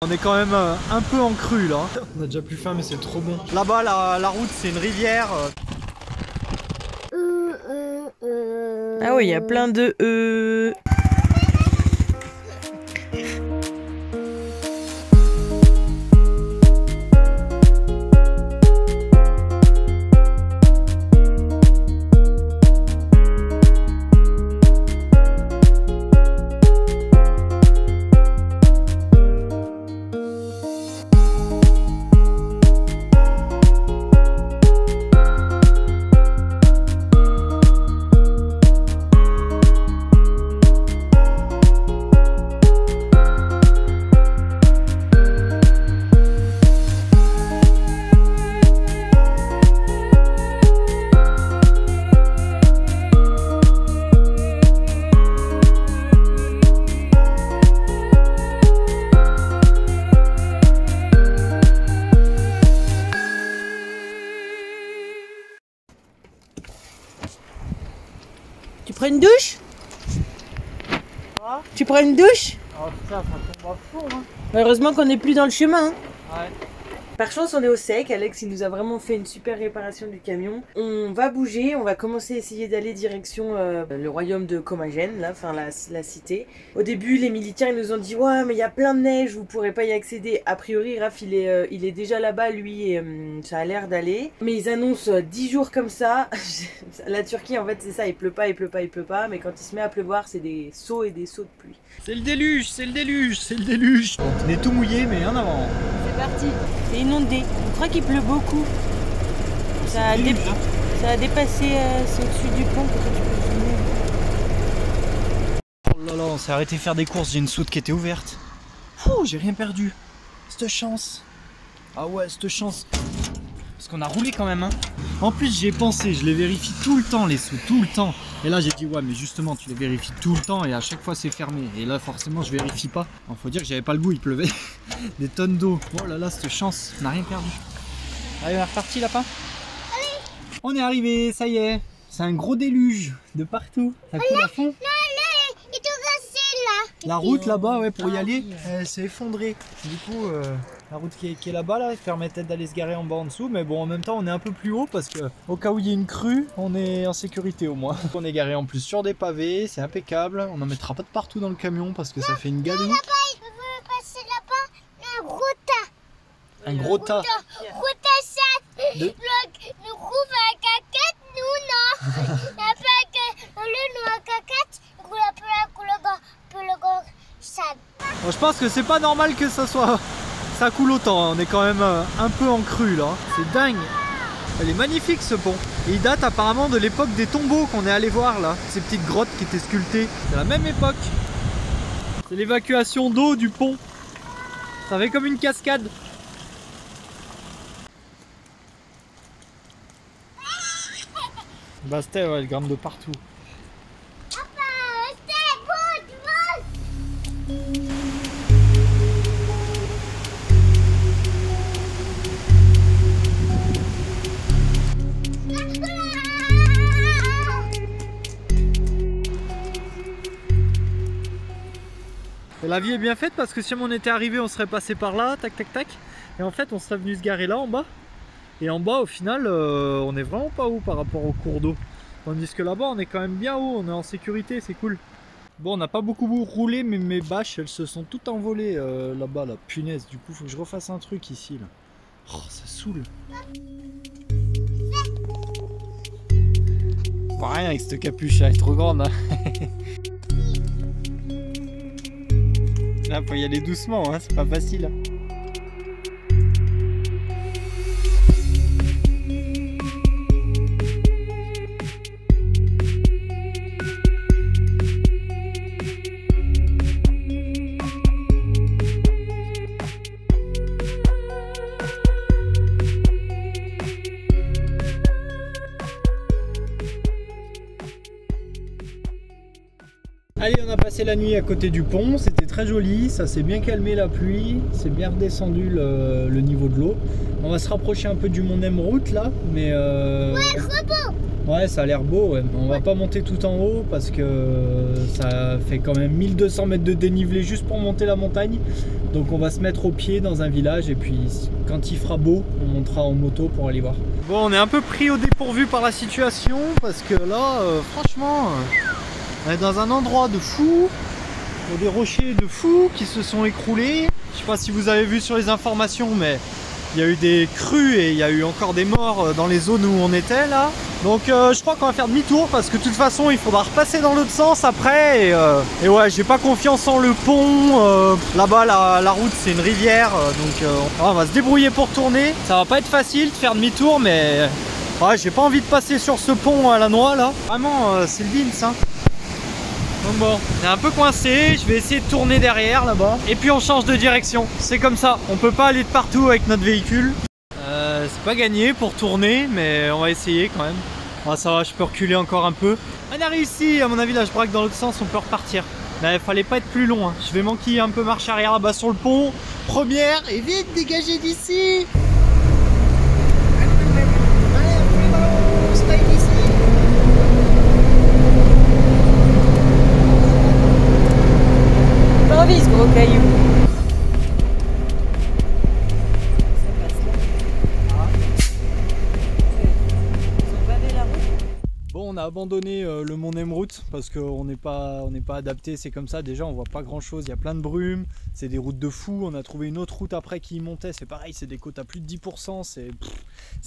On est quand même un peu en crue là. On a déjà plus faim mais c'est trop bon. Là-bas la route c'est une rivière. Ah oui, il y a plein de Tu prends une douche? Quoi? Tu prends une douche? Oh putain, ça tombe à fond hein. Heureusement qu'on n'est plus dans le chemin. Ouais. Par chance, on est au sec. Alex, il nous a vraiment fait une super réparation du camion. On va bouger, on va commencer à essayer d'aller direction le royaume de Commagène, là, enfin la cité. Au début, les militaires ils nous ont dit ouais, mais il y a plein de neige, vous pourrez pas y accéder. A priori, Raph, il est déjà là-bas, lui, et ça a l'air d'aller. Mais ils annoncent 10 jours comme ça. La Turquie, en fait, c'est ça, il pleut pas, il pleut pas, il pleut pas. Mais quand il se met à pleuvoir, c'est des sauts et des sauts de pluie. C'est le déluge, c'est le déluge, c'est le déluge. On est tout mouillé mais en avant. C'est parti. C'est inondé. On croit qu'il pleut beaucoup. Ça a dépassé, c'est au-dessus du pont. Oh là là, on s'est arrêté faire des courses, j'ai une soute qui était ouverte. Oh, j'ai rien perdu. Cette chance. Ah ouais, cette chance. Parce qu'on a roulé quand même hein. En plus j'y ai pensé, je les vérifie tout le temps les sous, tout le temps. Et là j'ai dit ouais mais justement tu les vérifies tout le temps et à chaque fois c'est fermé. Et là forcément je vérifie pas. Il faut dire que j'avais pas le goût, il pleuvait. Des tonnes d'eau. Oh là là cette chance, on n'a rien perdu. Allez on est reparti lapin. On est arrivé, ça y est. C'est un gros déluge de partout. Ça coule à fond. La route là-bas, ouais, pour y aller, elle s'est effondrée. Du coup, la route qui est là-bas, là, permettait d'aller se garer en bas en dessous. Mais bon, en même temps, on est un peu plus haut parce que au cas où il y a une crue, on est en sécurité au moins. On est garé en plus sur des pavés, c'est impeccable. On n'en mettra pas de partout dans le camion parce que ça fait une gadoue. Là-bas, il veut passer là-bas, un gros tas. Un gros tas. Gros tas, ça. Le rouvre à caquette, nous, non. La plaque, le noir caquette, la plaque, le gars, ça. Bon, je pense que c'est pas normal que ça coule autant. On est quand même un peu en crue là. C'est dingue. Elle est magnifique ce pont. Et il date apparemment de l'époque des tombeaux qu'on est allé voir là. Ces petites grottes qui étaient sculptées. C'est la même époque. C'est l'évacuation d'eau du pont. Ça fait comme une cascade. Bah c'était ouais, elle grimpe de partout. Et la vie est bien faite parce que si on était arrivé, on serait passé par là, tac tac tac. Et en fait, on serait venu se garer là en bas. Et en bas, au final, on est vraiment pas haut par rapport au cours d'eau. Tandis que là-bas, on est quand même bien haut, on est en sécurité, c'est cool. Bon, on n'a pas beaucoup roulé, mais mes bâches, elles se sont toutes envolées là-bas, là. Punaise, du coup, faut que je refasse un truc ici, là. Oh, ça saoule. Bon, rien avec cette capuche, elle est trop grande. Hein. Là, faut y aller doucement, hein, c'est pas facile. Allez, on a passé passé la nuit à côté du pont, c'était très joli, ça s'est bien calmé la pluie, c'est bien redescendu le niveau de l'eau. On va se rapprocher un peu du Mont Nemrut là, mais Ouais, trop beau. ouais, ça a l'air beau, ouais. On va pas monter tout en haut parce que ça fait quand même 1200 mètres de dénivelé juste pour monter la montagne. Donc on va se mettre au pied dans un village et puis quand il fera beau, on montera en moto pour aller voir. Bon, on est un peu pris au dépourvu par la situation parce que là, franchement, on est dans un endroit de fou. Il y a des rochers de fou qui se sont écroulés. Je sais pas si vous avez vu sur les informations, mais il y a eu des crues et il y a eu encore des morts dans les zones où on était là. Donc je crois qu'on va faire demi-tour parce que de toute façon il faudra repasser dans l'autre sens après. Et ouais, j'ai pas confiance en le pont. Là-bas la route c'est une rivière. Donc on va se débrouiller pour tourner. Ça va pas être facile de faire demi-tour, mais ouais, j'ai pas envie de passer sur ce pont à la noix là. Vraiment c'est le Vince hein. Donc bon, on est un peu coincé, je vais essayer de tourner derrière là-bas. Et puis on change de direction, c'est comme ça, on peut pas aller de partout avec notre véhicule. C'est pas gagné pour tourner, mais on va essayer quand même. Ah, ça va, je peux reculer encore un peu. On a réussi, à mon avis là je braque dans l'autre sens, on peut repartir. Mais il fallait pas être plus long, hein. Je vais manquer un peu marche arrière là-bas sur le pont. Première, et vite dégagez d'ici. Pas envie ce gros caillou. Bon, on a abandonné le Mont Nemrut parce qu'on n'est pas adapté, c'est comme ça. Déjà on voit pas grand chose, il y a plein de brume, c'est des routes de fou. On a trouvé une autre route après qui y montait, c'est pareil, c'est des côtes à plus de 10%, c'est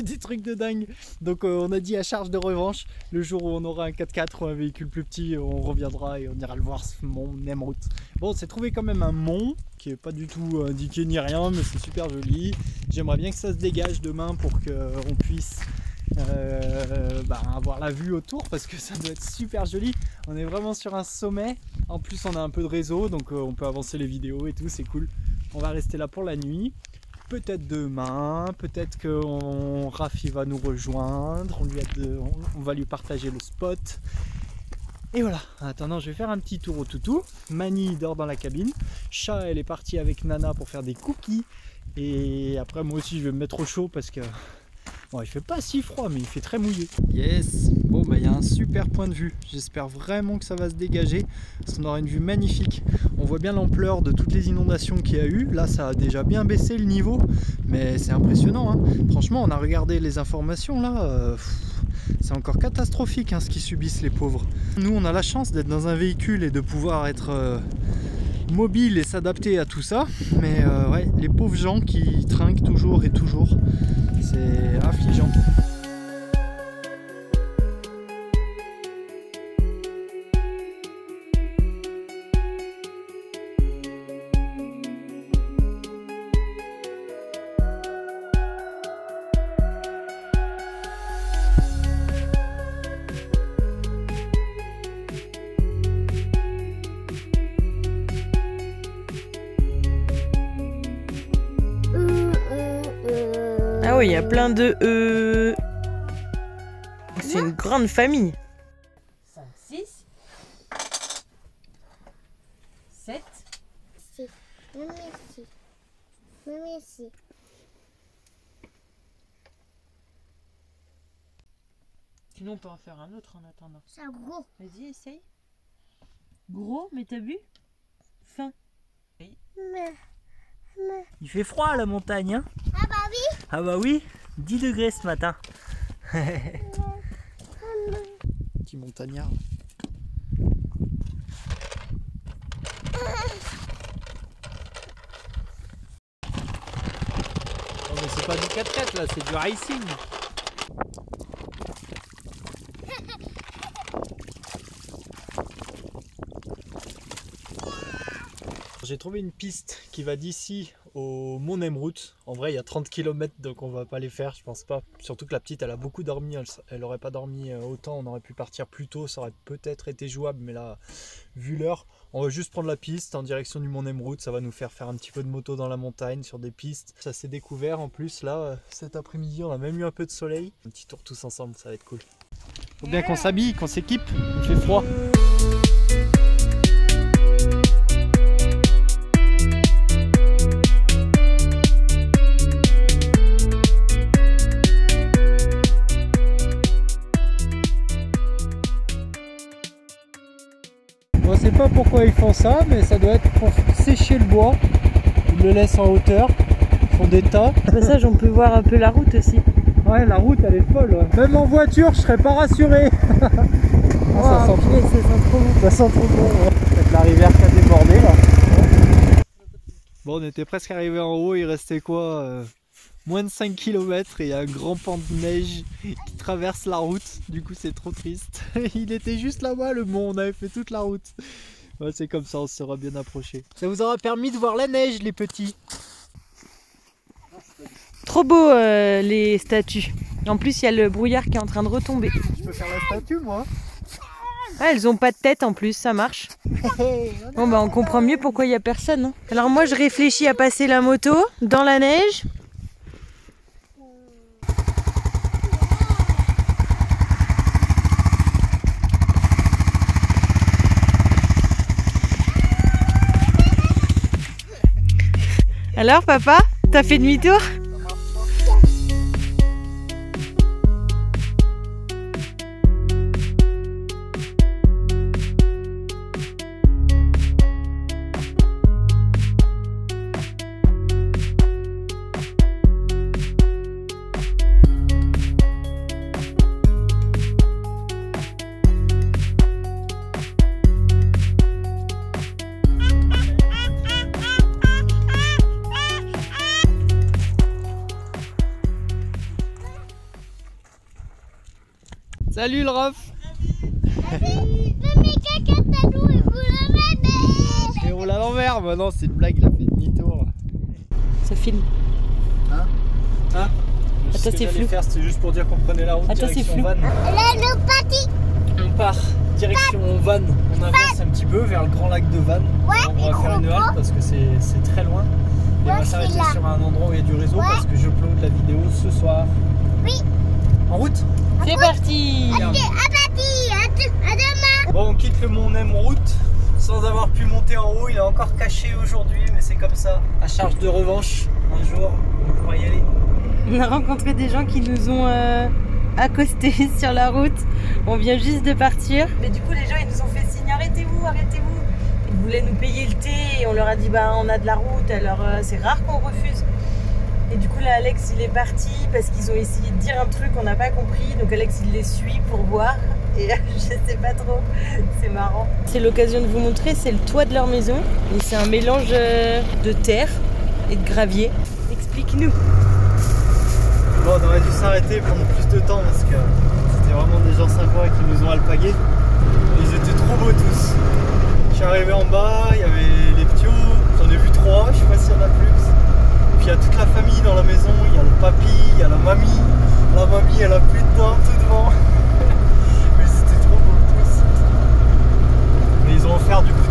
des trucs de dingue. Donc on a dit à charge de revanche, le jour où on aura un 4x4 ou un véhicule plus petit, on reviendra et on ira le voir, ce Mont Nemrut. Bon, c'est trouvé quand même un mont qui est pas du tout indiqué ni rien, mais c'est super joli. J'aimerais bien que ça se dégage demain pour qu'on puisse avoir la vue autour parce que ça doit être super joli. On est vraiment sur un sommet, en plus on a un peu de réseau donc on peut avancer les vidéos et tout, c'est cool. On va rester là pour la nuit, peut-être demain, peut-être que Rafi va nous rejoindre, on va lui partager le spot. Et voilà, en attendant je vais faire un petit tour au toutou. Mani dort dans la cabine, Chat elle est partie avec Nana pour faire des cookies et après moi aussi je vais me mettre au chaud parce que bon, il fait pas si froid mais il fait très mouillé. Yes, bon bah il y a un super point de vue, j'espère vraiment que ça va se dégager parce qu'on aura une vue magnifique. On voit bien l'ampleur de toutes les inondations qu'il y a eu, là ça a déjà bien baissé le niveau mais c'est impressionnant hein. Franchement on a regardé les informations là, c'est encore catastrophique hein, ce qu'ils subissent les pauvres. Nous on a la chance d'être dans un véhicule et de pouvoir être mobile et s'adapter à tout ça, mais ouais, les pauvres gens qui trinquent toujours et toujours, c'est affligeant. Ah oui, il y a plein de C'est une grande famille. 5, 6, 7. Si. Même ici. Même ici. Sinon on peut en faire un autre en attendant. C'est gros. Vas-y, essaye. Gros, mais t'as vu? Fin. Il fait froid à la montagne, hein? Ah bah oui. Ah bah oui, 10 degrés ce matin. Petit montagnard. Oh mais c'est pas du 4x4 là, c'est du racing. J'ai trouvé une piste qui va d'ici au Mont Nemrut. En vrai il y a 30 km donc on va pas les faire, je pense pas. Surtout que la petite elle a beaucoup dormi, elle aurait pas dormi autant, on aurait pu partir plus tôt, ça aurait peut-être été jouable, mais là vu l'heure, on va juste prendre la piste en direction du Mont Nemrut. Ça va nous faire un petit peu de moto dans la montagne sur des pistes. Ça s'est découvert en plus là cet après-midi, on a même eu un peu de soleil. Un petit tour tous ensemble, ça va être cool. Faut bien qu'on s'habille, qu'on s'équipe, il fait froid. pourquoi ils font ça, mais ça doit être pour sécher le bois. Ils le laissent en hauteur, ils font des tas. Au passage, on peut voir un peu la route aussi. Ouais, la route elle est folle. Ouais. Même en voiture, je serais pas rassuré. Oh, ça sent purée, ça sent trop bon. Ça sent trop bon. Ouais. Avec la rivière qui a débordé là. Bon, on était presque arrivé en haut, il restait quoi moins de 5 km et il y a un grand pan de neige qui traverse la route. Du coup, c'est trop triste. Il était juste là-bas le mont, on avait fait toute la route. Ouais, c'est comme ça, on se sera bien approché. Ça vous aura permis de voir la neige, les petits. Trop beau les statues. En plus, il y a le brouillard qui est en train de retomber. Je peux faire la statue, moi. Ah, elles ont pas de tête en plus, ça marche. Bon bah on comprend mieux pourquoi il y a personne. Hein. Alors moi je réfléchis à passer la moto dans la neige. Alors papa, t'as fait demi-tour ? Salut le ref. Il roule à l'envers. Bah non, c'est une blague, il a fait demi-tour. Ça filme. Hein? Hein? Attends, c'est flou. C'était juste pour dire qu'on prenait la route direction Vannes. On part direction Vannes. On avance un petit peu vers le grand lac de Vannes. On va faire une halte parce que c'est très loin. Et on va s'arrêter sur un endroit où il y a du réseau parce que je upload la vidéo ce soir. Oui. En route? C'est parti. Bon, on quitte le mont Nem route sans avoir pu monter en haut. Il est encore caché aujourd'hui, mais c'est comme ça. À charge de revanche, un jour, on pourra y aller. On a rencontré des gens qui nous ont accostés sur la route. On vient juste de partir. Mais du coup, les gens, ils nous ont fait signe, arrêtez-vous, arrêtez-vous. Ils voulaient nous payer le thé et on leur a dit, bah on a de la route, alors c'est rare qu'on refuse. Et du coup, là, Alex, il est parti parce qu'ils ont essayé de dire un truc qu'on n'a pas compris. Donc Alex, il les suit pour voir. Et je sais pas trop, c'est marrant. C'est l'occasion de vous montrer, c'est le toit de leur maison. Et c'est un mélange de terre et de gravier. Explique-nous. Bon, on aurait dû s'arrêter, prendre plus de temps parce que c'était vraiment des gens sympas qui nous ont alpagués. Ils étaient trop beaux tous. Je suis arrivé en bas, il y avait les ptios, j'en ai vu 3, je sais pas s'il y en a plus. Puis il y a toute la famille dans la maison, il y a le papy, il y a la mamie. La mamie, elle a plus de dents tout devant. Mais c'était trop beau tous. Mais ils ont offert du coup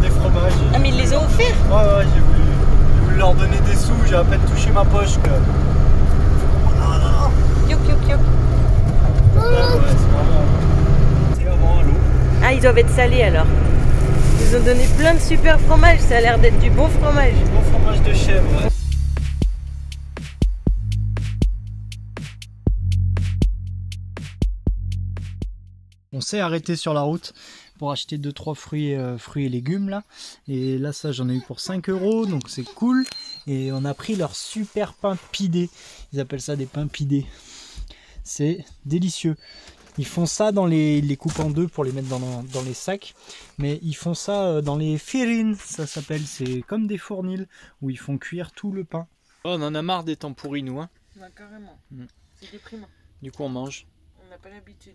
des fromages. Ah mais ils les ont offerts? Ouais, j'ai voulu leur donner des sous, j'ai à peine touché ma poche que... Youk youk youk. Ouais, c'est vraiment à l'eau. Ah, ils doivent être salés alors. Ils nous ont donné plein de super fromages, ça a l'air d'être du bon fromage. Bon fromage de chèvre, ouais. On s'est arrêté sur la route pour acheter 2-3 fruits et légumes là. Et là, ça, j'en ai eu pour 5 €, donc c'est cool. Et on a pris leur super pain pidé. Ils appellent ça des pains pidés. C'est délicieux. Ils font ça dans les coupes en deux pour les mettre dans les sacs. Mais ils font ça dans les firines, ça s'appelle. C'est comme des fournils où ils font cuire tout le pain. Oh, on en a marre des temps pourris, nous. Hein. Ouais, carrément. Mm. C'est déprimant. Du coup, on mange. On n'a pas l'habitude.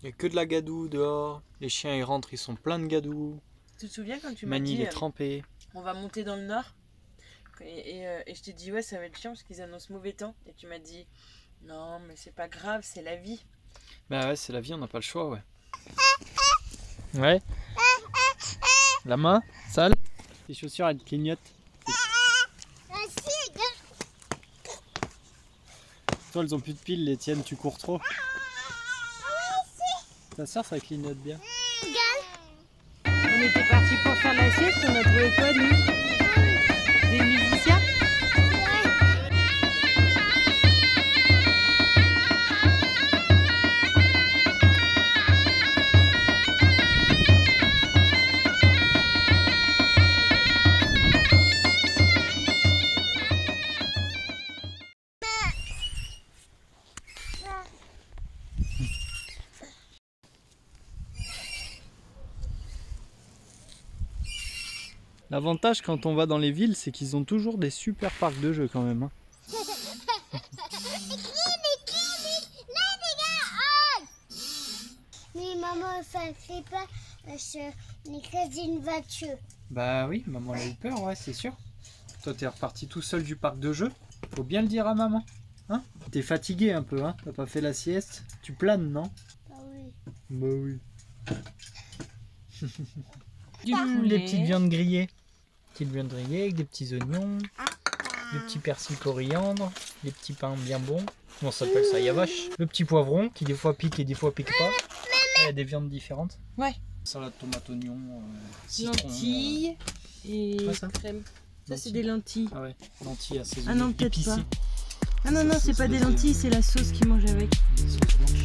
Il n'y a que de la gadoue dehors. Les chiens, ils rentrent, ils sont pleins de gadoue. Tu te souviens quand tu m'as Mani, dit il est trempé. on va monter dans le nord et je t'ai dit ouais, ça va être chiant parce qu'ils annoncent mauvais temps. Et tu m'as dit non, mais c'est pas grave, c'est la vie. Bah ouais, c'est la vie, on n'a pas le choix, ouais. Ouais. La main, sale. Les chaussures, elles clignotent. Toi, elles ont plus de piles, les tiennes, tu cours trop. Ta soeur, ça clignote bien. On était partis pour faire la sieste, on a trouvé quoi nous? Des musiciens? L'avantage quand on va dans les villes, c'est qu'ils ont toujours des super parcs de jeux quand même. Hein. Mais maman, ça fait pas parce qu'on est quasi une voiture. Bah oui, maman a eu peur, ouais, c'est sûr. Toi, t'es reparti tout seul du parc de jeux. Faut bien le dire à maman. Hein? T'es fatigué un peu, hein? T'as pas fait la sieste? Tu planes, non? Ah oui. Bah oui. Les petites viandes grillées. Petites viandes grillées avec des petits oignons, des petits persils coriandre, des petits pains bien bons. Comment ça s'appelle ça? Yavache. Le petit poivron qui des fois pique et des fois pique pas. Il y a des viandes différentes. Ouais. Salade tomate oignon, citron. Lentilles et ça crème. Ça, c'est Lentilles. des lentilles. Ah ouais, lentilles assaisonnées. Ah non, peut-être épicées. pas. Ah non, non, c'est pas des lentilles, c'est la sauce qu'ils mangent avec. Sauce blanche.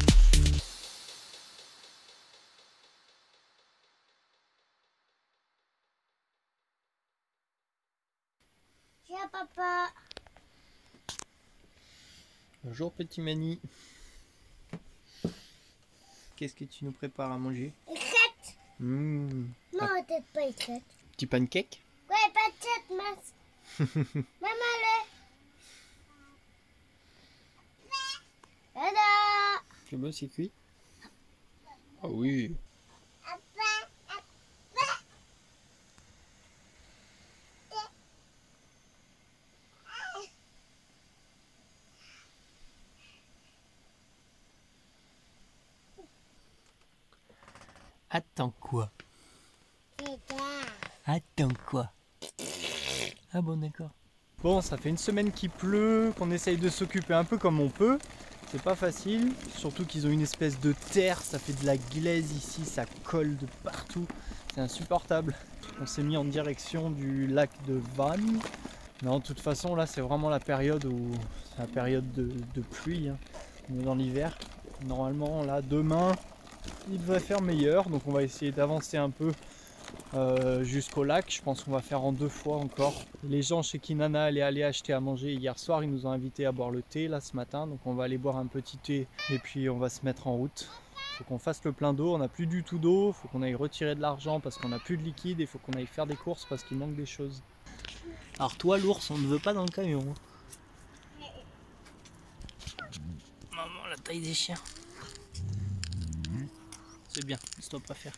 Tiens, papa. Bonjour petit Mani. Qu'est-ce que tu nous prépares à manger? Écrête. Non, peut-être pas écrête. petit pancake. Ouais, pas de tête, mince. Maman, le. Tada. C'est bon, c'est cuit? Ah oui. Attends quoi? Attends quoi? Ah bon, d'accord. Bon, ça fait une semaine qu'il pleut, qu'on essaye de s'occuper un peu comme on peut. C'est pas facile, surtout qu'ils ont une espèce de terre, ça fait de la glaise ici, ça colle de partout. C'est insupportable. On s'est mis en direction du lac de Vannes. Non, de toute façon, là, c'est vraiment la période où c'est la période de pluie. Hein. On est dans l'hiver. Normalement, là, demain, il devrait faire meilleur, donc on va essayer d'avancer un peu jusqu'au lac. Je pense qu'on va faire en 2 fois encore. Les gens chez qui Nana allait aller acheter à manger hier soir, ils nous ont invités à boire le thé là ce matin, donc on va aller boire un petit thé et puis on va se mettre en route. Faut qu'on fasse le plein d'eau, on n'a plus du tout d'eau, faut qu'on aille retirer de l'argent parce qu'on n'a plus de liquide et faut qu'on aille faire des courses parce qu'il manque des choses. Alors toi l'ours, on ne veut pas dans le camion. Hein. Maman, la taille des chiens. C'est bien, laisse-toi pas faire.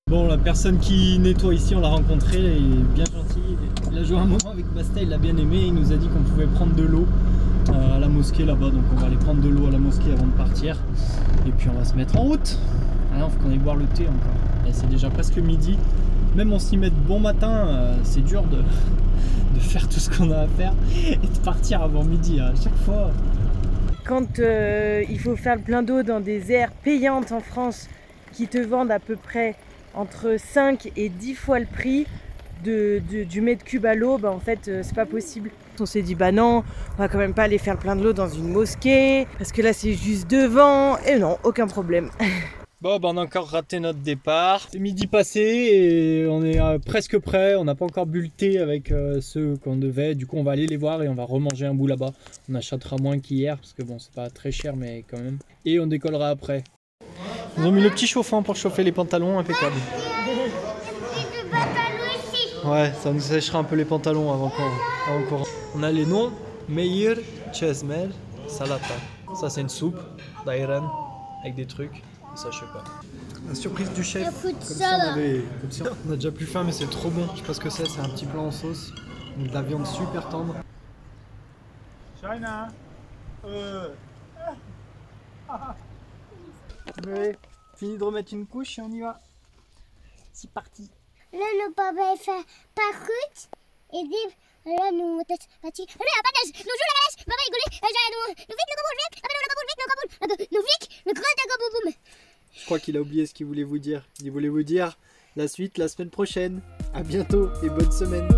Bon, la personne qui nettoie ici, on l'a rencontré, il est bien gentil. Il a joué un moment avec Basta, il l'a bien aimé. Il nous a dit qu'on pouvait prendre de l'eau à la mosquée là-bas. Donc on va aller prendre de l'eau à la mosquée avant de partir. Et puis on va se mettre en route. Ah non, faut qu'on aille boire le thé encore. Et c'est déjà presque midi. Même on s'y met de bon matin, c'est dur de faire tout ce qu'on a à faire et de partir avant midi à chaque fois. Quand il faut faire le plein d'eau dans des aires payantes en France qui te vendent à peu près entre 5 et 10 fois le prix du mètre cube à l'eau, bah en fait c'est pas possible. On s'est dit bah non, on va quand même pas aller faire le plein de l'eau dans une mosquée parce que là c'est juste devant, et non, aucun problème. Bon, bah on a encore raté notre départ. C'est midi passé et on est presque prêt. On n'a pas encore bu le thé avec ceux qu'on devait. Du coup, on va aller les voir et on va remanger un bout là-bas. On achètera moins qu'hier parce que bon, c'est pas très cher, mais quand même. Et on décollera après. Ils ont mis le petit chauffant pour chauffer les pantalons, impeccable. Ouais, ça nous sèchera un peu les pantalons avant qu'on... On a les noms: Meir, Chesmer, Salata. Ça, c'est une soupe d'Ayran avec des trucs. Ça, je sais pas. La surprise du chef. Comme si on a déjà plus faim, mais c'est trop bon. Je sais pas ce que c'est un petit plat en sauce. Donc de la viande super tendre. China. Ouais. Fini de remettre une couche et on y va. C'est parti. Là, le papa fait pas route et dit là, nous tête parti. Là, pas neige. Nous jouons la neige. Papa rigolait. Nous vite le gros boum. Je crois qu'il a oublié ce qu'il voulait vous dire. Il voulait vous dire la suite la semaine prochaine. À bientôt et bonne semaine.